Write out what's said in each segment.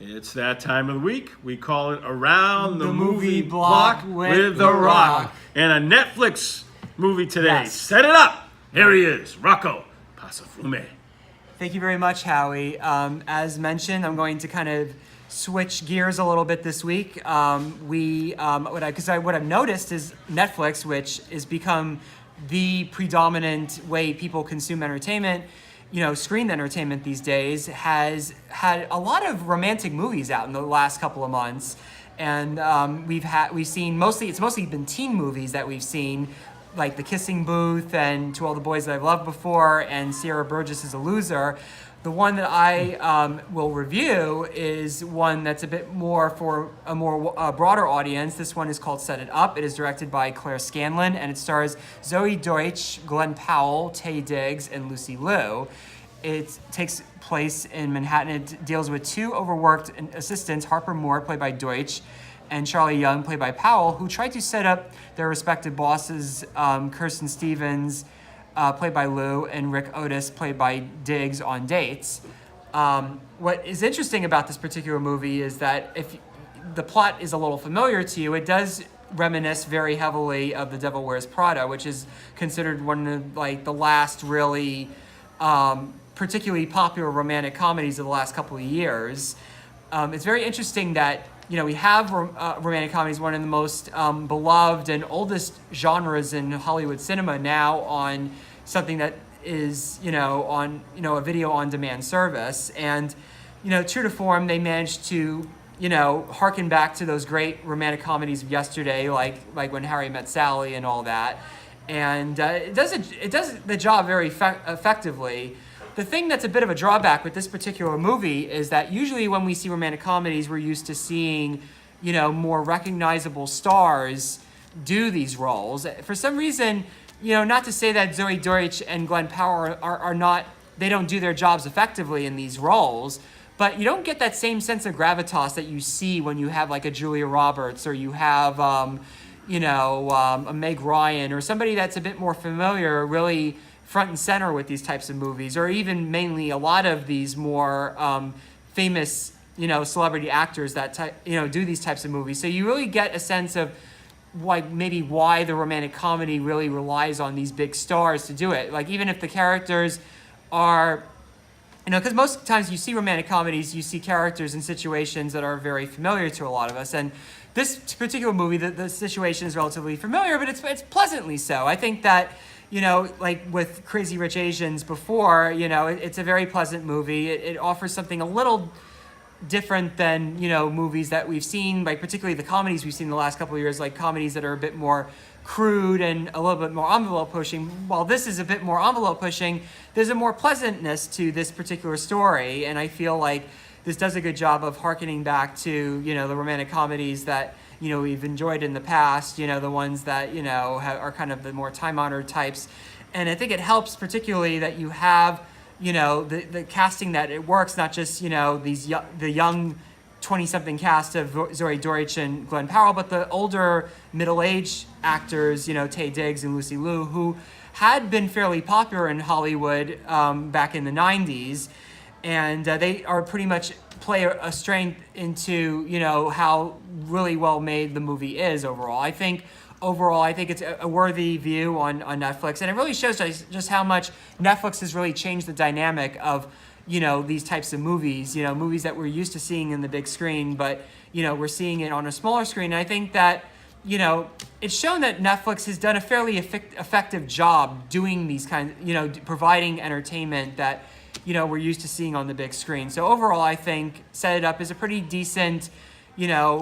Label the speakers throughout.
Speaker 1: It's that time of the week. We call it Around the,
Speaker 2: The
Speaker 1: Movie
Speaker 2: Movie
Speaker 1: Block
Speaker 2: Block
Speaker 1: with The Rock. And a Netflix movie today.
Speaker 2: Yes.
Speaker 1: Set it up. Here he is, Rocco Pasafume.
Speaker 2: Thank you very much, Howie. As mentioned, I'm going to kind of switch gears a little bit this week. What I've noticed is Netflix, which has become the predominant way people consume entertainment, screen entertainment these days, has had a lot of romantic movies out in the last couple of months, and we've seen it's mostly been teen movies that we've seen, like The Kissing Booth and To All the Boys That I've Loved Before and Sierra Burgess is a Loser. The one that I will review is one that's a bit more for a more broader audience. This one is called Set It Up. It is directed by Claire Scanlon, and it stars Zoe Deutsch, Glenn Powell, Taye Diggs, and Lucy Liu. It takes place in Manhattan. It deals with two overworked assistants, Harper Moore, played by Deutsch, and Charlie Young, played by Powell, who tried to set up their respective bosses, Kirsten Stevens, played by Liu, and Rick Otis, played by Diggs, on dates. What is interesting about this particular movie is that if the plot is a little familiar to you, it does reminisce very heavily of The Devil Wears Prada, which is considered one of the last really particularly popular romantic comedies of the last couple of years. It's very interesting that we have romantic comedies, one of the most beloved and oldest genres in Hollywood cinema, now on something that is, on a video on demand service. And, true to form, they managed to, harken back to those great romantic comedies of yesterday, like When Harry Met Sally and all that. And it does the job very effectively. The thing that's a bit of a drawback with this particular movie is that usually when we see romantic comedies, we're used to seeing, more recognizable stars do these roles. For some reason, not to say that Zoe Deutsch and Glenn Powell are not, they don't do their jobs effectively in these roles, but you don't get that same sense of gravitas that you see when you have like a Julia Roberts, or you have, a Meg Ryan, or somebody that's a bit more familiar, really front and center with these types of movies, or even mainly a lot of these more famous, celebrity actors that do these types of movies. So you really get a sense of maybe why the romantic comedy really relies on these big stars to do it. Like, even if the characters are, because most times you see romantic comedies, you see characters in situations that are very familiar to a lot of us. And this particular movie, the situation is relatively familiar, but it's pleasantly so. I think that, like with Crazy Rich Asians before, it's a very pleasant movie. It offers something a little different than, movies that we've seen, like particularly the comedies we've seen in the last couple of years, like comedies that are a bit more crude and a little bit more envelope pushing. While this is a bit more envelope pushing, there's a more pleasantness to this particular story, and I feel like this does a good job of hearkening back to, the romantic comedies that we've enjoyed in the past, the ones that, are kind of the more time-honored types. And I think it helps particularly that you have, the casting, that it works, not just, the young 20-something cast of Zoe Deutsch and Glenn Powell, but the older middle-aged actors, Taye Diggs and Lucy Liu, who had been fairly popular in Hollywood back in the 90s. And they are pretty much play a strength into, how really well made the movie is overall. I think it's a worthy view on Netflix. And it really shows just how much Netflix has really changed the dynamic of, these types of movies, movies that we're used to seeing in the big screen, but, we're seeing it on a smaller screen. And I think that, it's shown that Netflix has done a fairly effective job doing these kinds, providing entertainment that, we're used to seeing on the big screen. So overall, I think Set It Up is a pretty decent,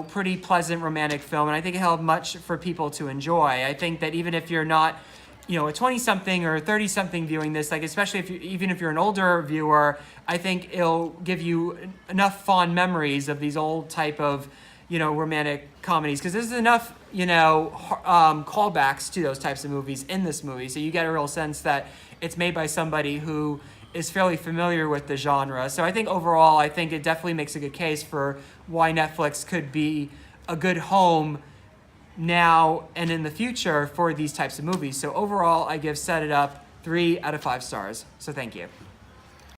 Speaker 2: pretty pleasant romantic film, and I think it held much for people to enjoy. I think that even if you're not, a 20-something or 30-something viewing this, like especially even if you're an older viewer, I think it'll give you enough fond memories of these old type of, romantic comedies, because there's enough, callbacks to those types of movies in this movie. So you get a real sense that it's made by somebody who is fairly familiar with the genre. So I think overall, it definitely makes a good case for why Netflix could be a good home now and in the future for these types of movies. So overall, I give Set It Up 3 out of 5 stars. So thank you.